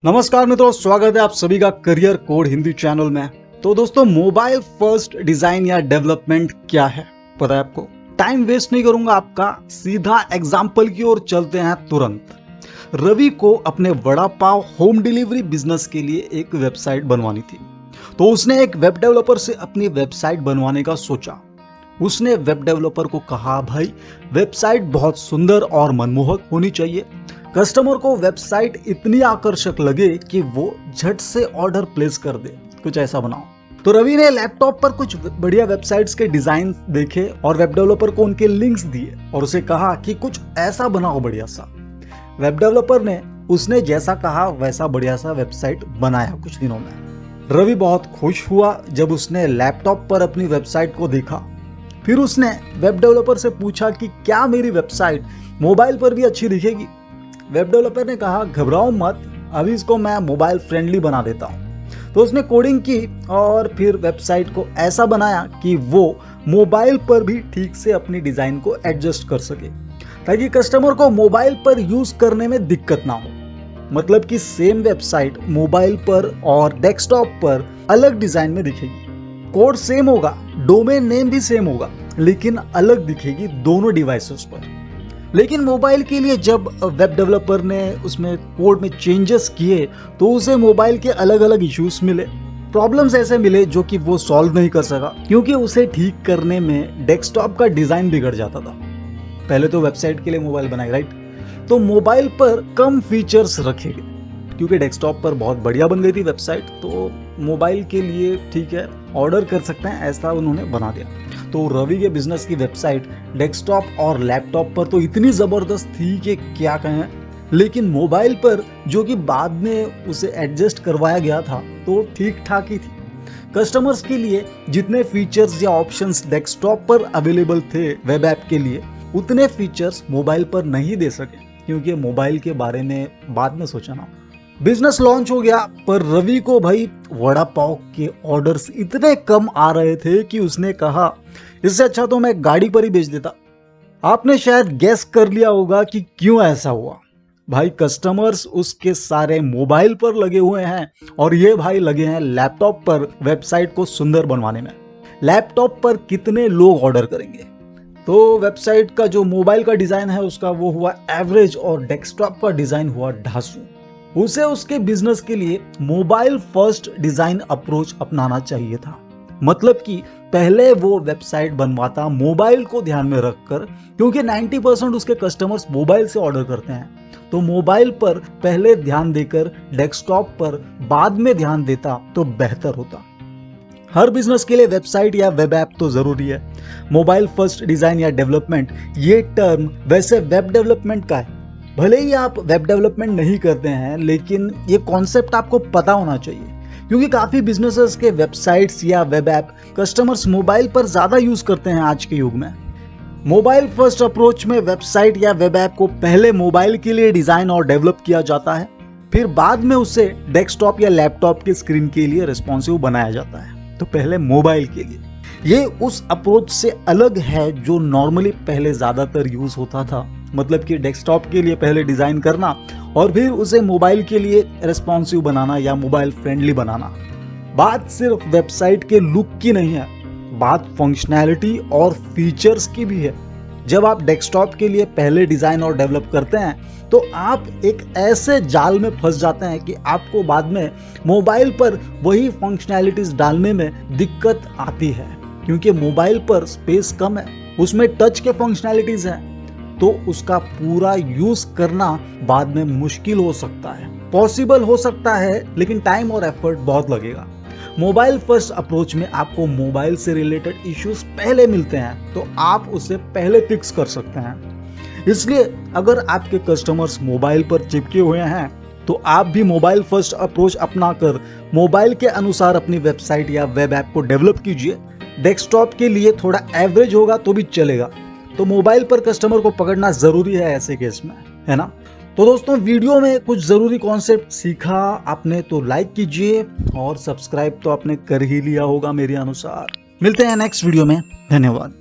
नमस्कार मित्रों, स्वागत है आप सभी का करियर कोड हिंदी चैनल में। तो दोस्तों, मोबाइल फर्स्ट डिजाइन या डेवलपमेंट क्या है पता है आपको? टाइम वेस्ट नहीं करूंगा आपका, सीधा एग्जाम्पल की ओर चलते हैं तुरंत। रवि को अपने vada pav home delivery business के लिए एक वेबसाइट बनवानी थी, तो उसने एक वेब डेवलपर से अपनी वेबसाइट बनवाने का सोचा। उसने वेब डेवलपर को कहा, भाई वेबसाइट बहुत सुंदर और मनमोहक होनी चाहिए, कस्टमर को वेबसाइट इतनी आकर्षक लगे कि वो झट से ऑर्डर प्लेस कर दे, कुछ ऐसा बनाओ। तो रवि ने लैपटॉप पर कुछ बढ़िया वेबसाइट्स के डिजाइन देखे और वेब डेवलपर को उनके लिंक्स दिए और उसे कहा कि कुछ ऐसा बनाओ बढ़िया सा। वेब डेवलपर ने उसने जैसा कहा वैसा बढ़िया सा वेबसाइट बनाया कुछ दिनों में। रवि बहुत खुश हुआ जब उसने लैपटॉप पर अपनी वेबसाइट को देखा। फिर उसने वेब डेवलपर से पूछा कि क्या मेरी वेबसाइट मोबाइल पर भी अच्छी दिखेगी? वेब डेवलपर ने कहा, घबराओ मत, अभी इसको मैं मोबाइल फ्रेंडली बना देता हूँ। तो उसने कोडिंग की और फिर वेबसाइट को ऐसा बनाया कि वो मोबाइल पर भी ठीक से अपनी डिजाइन को एडजस्ट कर सके, ताकि कस्टमर को मोबाइल पर यूज करने में दिक्कत ना हो। मतलब कि सेम वेबसाइट मोबाइल पर और डेस्कटॉप पर अलग डिजाइन में दिखेगी, कोड सेम होगा, डोमेन नेम भी सेम होगा, लेकिन अलग दिखेगी दोनों डिवाइसेस पर। लेकिन मोबाइल के लिए जब वेब डेवलपर ने उसमें कोड में चेंजेस किए तो उसे मोबाइल के अलग अलग इश्यूज मिले, प्रॉब्लम्स ऐसे मिले जो कि वो सॉल्व नहीं कर सका, क्योंकि उसे ठीक करने में डेस्कटॉप का डिजाइन बिगड़ जाता था। पहले तो वेबसाइट के लिए मोबाइल बनाए, राइट? तो मोबाइल पर कम फीचर्स रखे गए, क्योंकि डेस्कटॉप पर बहुत बढ़िया बन गई थी वेबसाइट, तो मोबाइल के लिए ठीक है, ऑर्डर कर सकते हैं, ऐसा उन्होंने बना दिया। तो रवि के बिजनेस की वेबसाइट डेस्कटॉप और लैपटॉप पर तो इतनी जबरदस्त थी कि क्या कहें, लेकिन मोबाइल पर जो कि बाद में उसे एडजस्ट करवाया गया था तो ठीक ठाक ही थी। कस्टमर्स के लिए जितने फीचर्स या ऑप्शंस डेस्कटॉप पर अवेलेबल थे वेब ऐप के लिए, उतने फीचर्स मोबाइल पर नहीं दे सके, क्योंकि मोबाइल के बारे में बाद में सोचा ना। बिजनेस लॉन्च हो गया, पर रवि को भाई वड़ा पाव के ऑर्डर्स इतने कम आ रहे थे कि उसने कहा, इससे अच्छा तो मैं गाड़ी पर ही बेच देता। आपने शायद गेस कर लिया होगा कि क्यों ऐसा हुआ। भाई कस्टमर्स उसके सारे मोबाइल पर लगे हुए हैं और ये भाई लगे हैं लैपटॉप पर वेबसाइट को सुंदर बनवाने में। लैपटॉप पर कितने लोग ऑर्डर करेंगे? तो वेबसाइट का जो मोबाइल का डिजाइन है उसका वो हुआ एवरेज और डेस्कटॉप का डिजाइन हुआ ढांसू। उसे उसके बिजनेस के लिए मोबाइल फर्स्ट डिजाइन अप्रोच अपनाना चाहिए था। मतलब कि पहले वो वेबसाइट बनवाता मोबाइल को ध्यान में रखकर, क्योंकि 90% उसके कस्टमर्स मोबाइल से ऑर्डर करते हैं, तो मोबाइल पर पहले ध्यान देकर डेस्कटॉप पर बाद में ध्यान देता तो बेहतर होता। हर बिजनेस के लिए वेबसाइट या वेब ऐप तो जरूरी है। मोबाइल फर्स्ट डिजाइन या डेवलपमेंट, ये टर्म वैसे वेब डेवलपमेंट का है। भले ही आप वेब डेवलपमेंट नहीं करते हैं, लेकिन ये कॉन्सेप्ट आपको पता होना चाहिए, क्योंकि काफी बिजनेसेस के वेबसाइट्स या वेब ऐप कस्टमर्स मोबाइल पर ज्यादा यूज करते हैं आज के युग में। मोबाइल फर्स्ट अप्रोच में वेबसाइट या वेब ऐप को पहले मोबाइल के लिए डिजाइन और डेवलप किया जाता है, फिर बाद में उसे डेस्कटॉप या लैपटॉप की स्क्रीन के लिए रिस्पॉन्सिव बनाया जाता है। तो पहले मोबाइल के लिए, ये उस अप्रोच से अलग है जो नॉर्मली पहले ज्यादातर यूज होता था। मतलब कि डेस्कटॉप के लिए पहले डिजाइन करना और फिर उसे मोबाइल के लिए रेस्पॉन्सिव बनाना या मोबाइल फ्रेंडली बनाना। बात सिर्फ वेबसाइट के लुक की नहीं है, बात फंक्शनैलिटी और फीचर्स की भी है। जब आप डेस्कटॉप के लिए पहले डिजाइन और डेवलप करते हैं तो आप एक ऐसे जाल में फंस जाते हैं कि आपको बाद में मोबाइल पर वही फंक्शनैलिटीज डालने में दिक्कत आती है, क्योंकि मोबाइल पर स्पेस कम है, उसमें टच के फंक्शनैलिटीज हैं, तो उसका पूरा यूज करना बाद में मुश्किल हो सकता है। पॉसिबल हो सकता है, लेकिन टाइम और एफर्ट बहुत लगेगा। मोबाइल फर्स्ट अप्रोच में आपको मोबाइल से रिलेटेड इश्यूज पहले मिलते हैं, तो आप उसे पहले फिक्स कर सकते हैं। इसलिए अगर आपके कस्टमर्स मोबाइल पर चिपके हुए हैं, तो आप भी मोबाइल फर्स्ट अप्रोच अपनाकर मोबाइल के अनुसार अपनी वेबसाइट या वेब ऐप को डेवलप कीजिए। डेस्कटॉप के लिए थोड़ा एवरेज होगा तो भी चलेगा, तो मोबाइल पर कस्टमर को पकड़ना जरूरी है ऐसे केस में, है ना? तो दोस्तों, वीडियो में कुछ जरूरी कॉन्सेप्ट सीखा आपने तो लाइक कीजिए, और सब्सक्राइब तो आपने कर ही लिया होगा मेरे अनुसार। मिलते हैं नेक्स्ट वीडियो में, धन्यवाद।